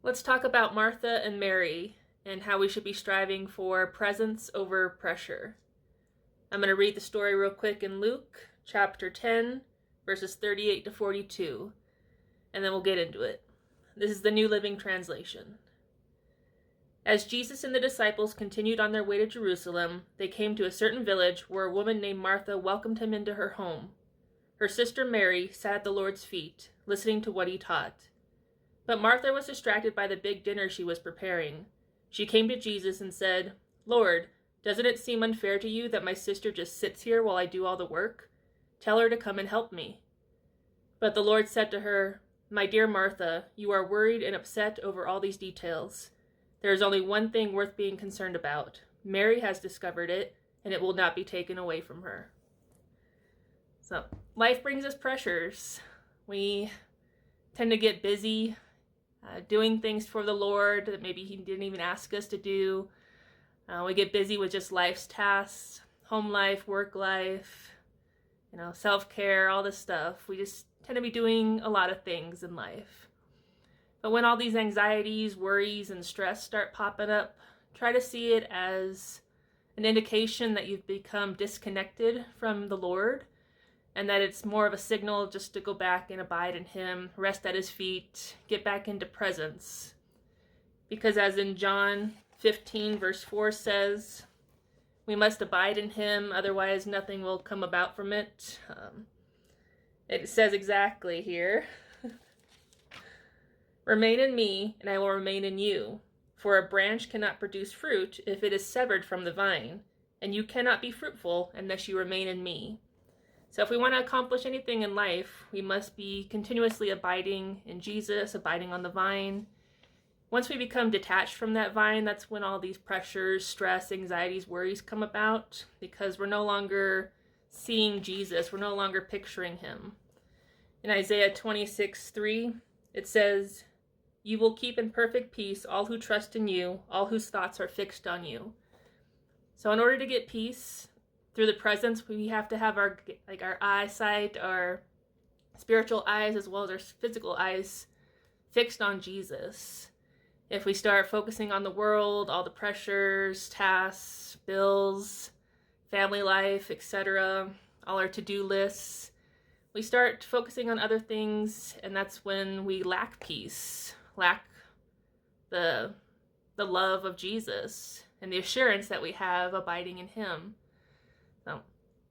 Let's talk about Martha and Mary and how we should be striving for presence over pressure. I'm going to read the story real quick in Luke chapter 10, verses 38 to 42, and then we'll get into it. This is the New Living Translation. As Jesus and the disciples continued on their way to Jerusalem, they came to a certain village where a woman named Martha welcomed him into her home. Her sister Mary sat at the Lord's feet, listening to what he taught. But Martha was distracted by the big dinner she was preparing. She came to Jesus and said, "Lord, doesn't it seem unfair to you that my sister just sits here while I do all the work? Tell her to come and help me." But the Lord said to her, "My dear Martha, you are worried and upset over all these details. There is only one thing worth being concerned about. Mary has discovered it, and it will not be taken away from her." So, life brings us pressures. We tend to get busy doing things for the Lord that maybe He didn't even ask us to do. We get busy with just life's tasks, home life, work life, self-care, all this stuff. We just tend to be doing a lot of things in life. But when all these anxieties, worries, and stress start popping up, try to see it as an indication that you've become disconnected from the Lord, and that it's more of a signal just to go back and abide in Him, rest at His feet, get back into presence. Because as in John 15 verse 4 says, we must abide in Him, otherwise nothing will come about from it. It says exactly here, "Remain in me, and I will remain in you. For a branch cannot produce fruit if it is severed from the vine, and you cannot be fruitful unless you remain in me." So if we want to accomplish anything in life, we must be continuously abiding in Jesus, abiding on the vine. Once we become detached from that vine, that's when all these pressures, stress, anxieties, worries come about, because we're no longer seeing Jesus. We're no longer picturing Him. In Isaiah 26:3, it says, "You will keep in perfect peace all who trust in you, all whose thoughts are fixed on you." So in order to get peace through the presence, we have to have our eyesight, our spiritual eyes, as well as our physical eyes fixed on Jesus. If we start focusing on the world, all the pressures, tasks, bills, family life, etc., all our to-do lists, we start focusing on other things, and that's when we lack peace, lack the love of Jesus, and the assurance that we have abiding in Him. So,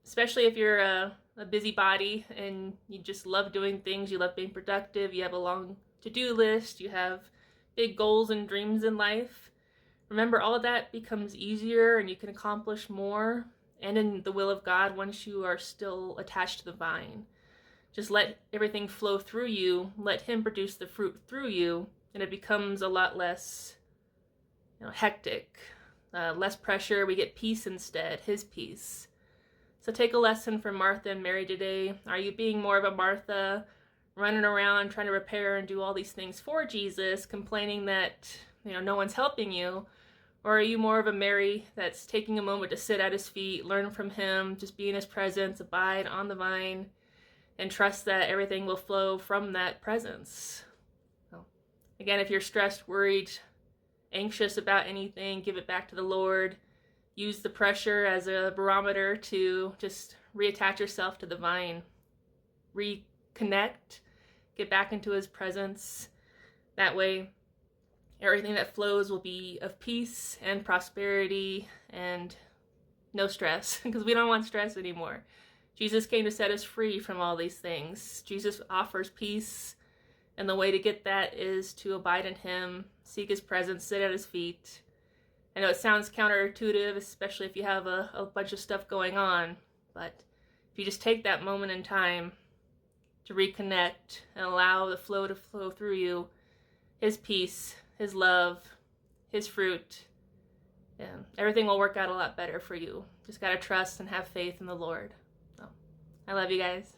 especially if you're a busybody and you just love doing things, you love being productive, you have a long to-do list, you have big goals and dreams in life, remember all of that becomes easier and you can accomplish more and in the will of God once you are still attached to the vine. Just let everything flow through you, let Him produce the fruit through you, and it becomes a lot less hectic, less pressure. We get peace instead, His peace. So take a lesson from Martha and Mary today. Are you being more of a Martha, running around trying to repair and do all these things for Jesus, complaining that no one's helping you? Or are you more of a Mary that's taking a moment to sit at His feet, learn from Him, just be in His presence, abide on the vine, and trust that everything will flow from that presence? So, again, if you're stressed, worried, anxious about anything, give it back to the Lord. Use the pressure as a barometer to just reattach yourself to the vine. Reconnect. Get back into His presence. That way, everything that flows will be of peace and prosperity and no stress, because we don't want stress anymore. Jesus came to set us free from all these things. Jesus offers peace, and the way to get that is to abide in Him, seek His presence, sit at His feet. I know it sounds counterintuitive, especially if you have a bunch of stuff going on, but if you just take that moment in time to reconnect and allow the flow to flow through you, His peace, His love, His fruit, everything will work out a lot better for you. Just got to trust and have faith in the Lord. So, I love you guys.